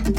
Okay,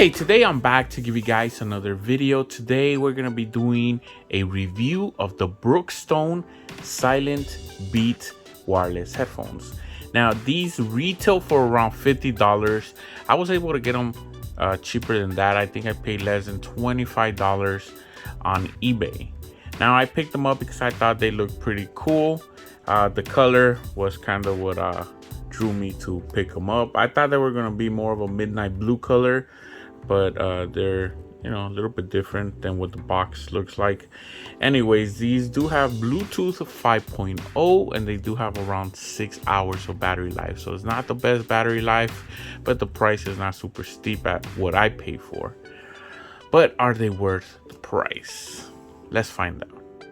today I'm back to give you guys another video. Today we're gonna be doing a review of the Brookstone Silent Beat wireless headphones. Now these retail for around $50. I was able to get them cheaper than that. I think I paid less than $25 on eBay. Now I picked them up because I thought they looked pretty cool. The color was kind of what drew me to pick them up. I thought they were gonna be more of a midnight blue color, but they're, you know, a little bit different than what the box looks like. Anyways, these do have Bluetooth 5.0 and they do have around 6 hours of battery life. So it's not the best battery life, but the price is not super steep at what I pay for. But are they worth the price? Let's find out.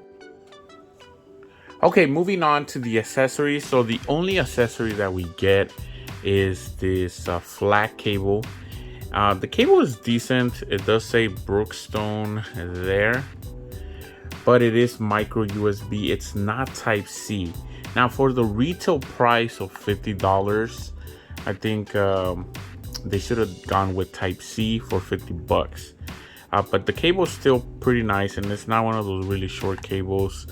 Okay, moving on to the accessories. So the only accessory that we get is this flat cable. The cable is decent. It does say Brookstone there, but it is micro USB. It's not type C. Now for the retail price of $50, I think they should have gone with type C for $50. But the cable is still pretty nice, and it's not one of those really short cables.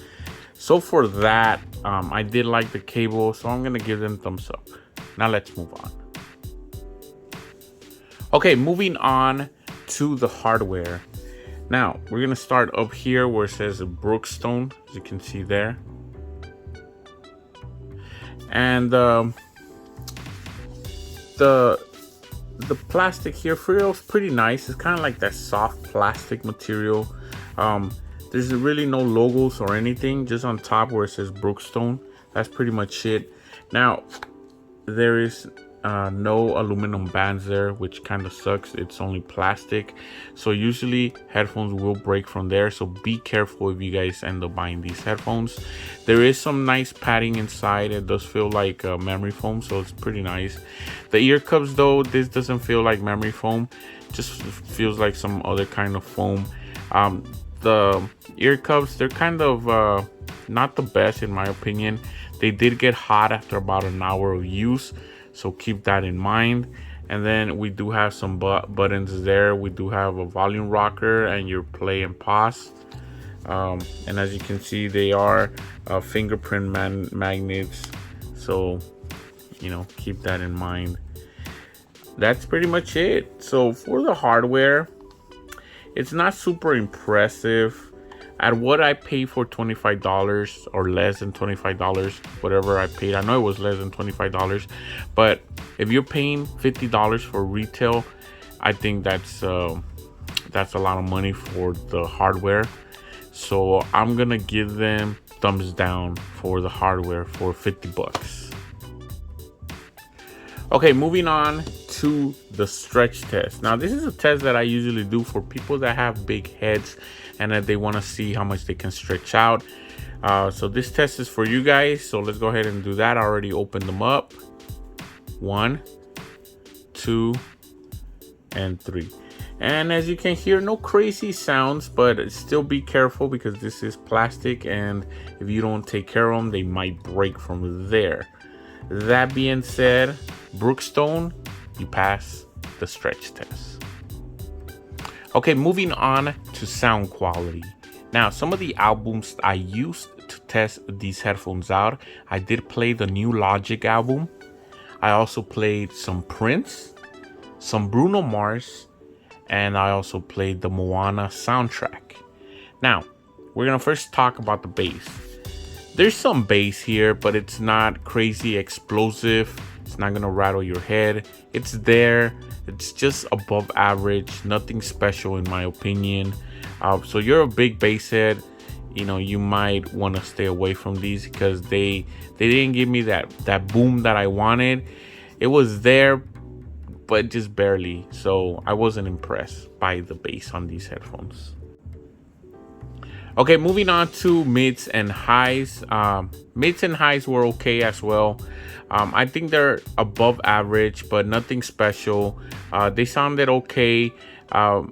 So for that, I did like the cable, so I'm gonna give them thumbs up. Now let's move on. Okay, moving on to the hardware. Now, we're gonna start up here where it says Brookstone, as you can see there. And the plastic here feels pretty nice. It's kind of like that soft plastic material. There's really no logos or anything, just on top where it says Brookstone. That's pretty much it. Now, there is no aluminum bands there, which kind of sucks. It's only plastic, so usually headphones will break from there, so be careful if you guys end up buying these headphones. There is some nice padding inside. It does feel like memory foam, so it's pretty nice. The ear cups though, this doesn't feel like memory foam, just feels like some other kind of foam. The ear cups, they're kind of not the best in my opinion. They did get hot after about an hour of use, so keep that in mind. And then we do have some buttons there. We do have a volume rocker and your play and pause. And as you can see, they are fingerprint magnets. So, you know, keep that in mind. That's pretty much it. So for the hardware, it's not super impressive. At what I paid for $25 or less than $25, whatever I paid, I know it was less than $25, but if you're paying $50 for retail, I think that's a lot of money for the hardware. So I'm gonna give them thumbs down for the hardware for $50. Okay, moving on to the stretch test. Now this is a test that I usually do for people that have big heads and that they want to see how much they can stretch out. So this test is for you guys, so let's go ahead and do that. I already opened them up. 1, 2, and 3. And as you can hear, no crazy sounds, but still be careful because this is plastic, and if you don't take care of them, they might break from there. That being said, Brookstone, you pass the stretch test. Okay, moving on to sound quality. Now, some of the albums I used to test these headphones out, I did play the new Logic album. I also played some Prince, some Bruno Mars, and I also played the Moana soundtrack. Now, we're gonna first talk about the bass. There's some bass here, but it's not crazy explosive. It's not gonna rattle your head. It's there. It's just above average, nothing special in my opinion. So you're a big bass head, you know, you might want to stay away from these because they didn't give me that boom that I wanted. It was there, but just barely. So I wasn't impressed by the bass on these headphones. Okay, moving on to mids and highs. Mids and highs were okay as well. I think they're above average, but nothing special. They sounded okay.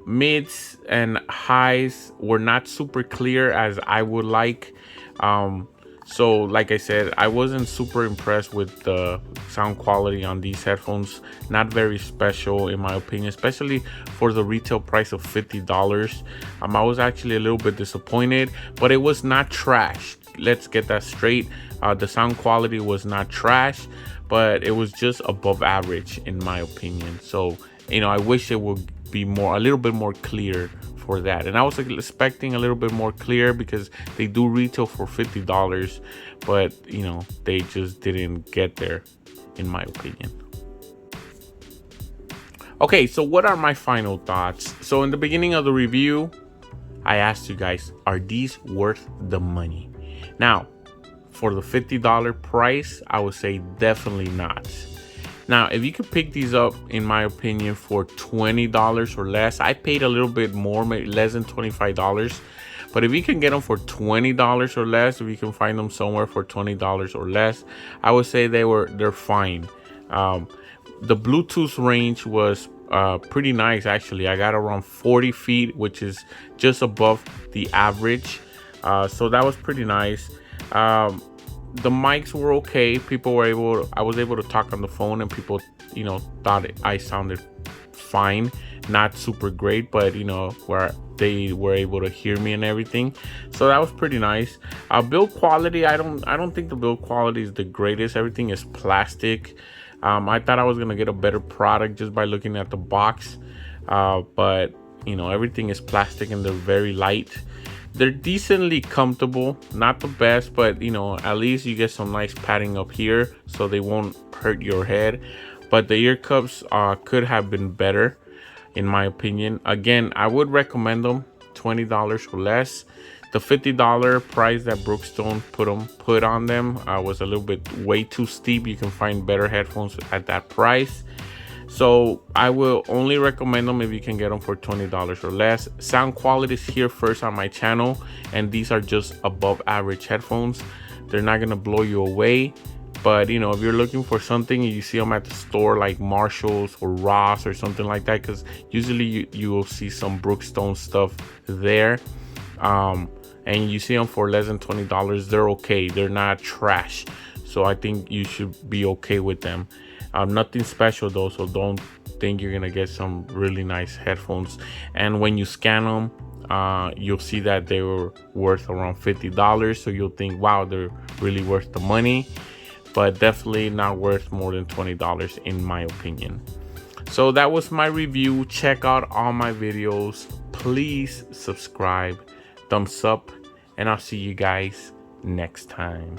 Mids and highs were not super clear as I would like. So like I said, I wasn't super impressed with the sound quality on these headphones. Not very special in my opinion, especially for the retail price of $50. I was actually a little bit disappointed, but it was not trash. Let's get that straight. The sound quality was not trash, but it was just above average in my opinion. So, you know, I wish it would be a little bit more clear for that. And I was expecting a little bit more clear because they do retail for $50, but you know, they just didn't get there in my opinion. Okay, so what are my final thoughts? So in the beginning of the review, I asked you guys, are these worth the money? Now, for the $50 price, I would say definitely not. Now, if you could pick these up, in my opinion, for $20 or less, I paid a little bit more, maybe less than $25. But if you can get them for $20 or less, if you can find them somewhere for $20 or less, I would say they're fine. The Bluetooth range was pretty nice, actually. I got around 40 feet, which is just above the average. So that was pretty nice. The mics were okay. I was able to talk on the phone, and people, you know, thought I sounded fine, not super great, but you know, where they were able to hear me and everything. So that was pretty nice. Build quality, I don't think the build quality is the greatest. Everything is plastic. I thought I was gonna get a better product just by looking at the box, but you know, everything is plastic and they're very light. They're decently comfortable, not the best, but you know, at least you get some nice padding up here so they won't hurt your head. But the ear cups could have been better in my opinion. Again, I would recommend them $20 or less. The $50 price that Brookstone put on them was a little bit way too steep. You can find better headphones at that price. So I will only recommend them if you can get them for $20 or less. Sound quality is here first on my channel, and these are just above average headphones. They're not gonna blow you away, but you know, if you're looking for something and you see them at the store like Marshalls or Ross or something like that, because usually you will see some Brookstone stuff there, and you see them for less than $20, they're okay. They're not trash. So I think you should be okay with them. Nothing special though, so don't think you're gonna get some really nice headphones. And when you scan them, you'll see that they were worth around $50, so you'll think, wow, they're really worth the money, but definitely not worth more than $20 in my opinion. So that was my review. Check out all my videos. Please subscribe, thumbs up, and I'll see you guys next time.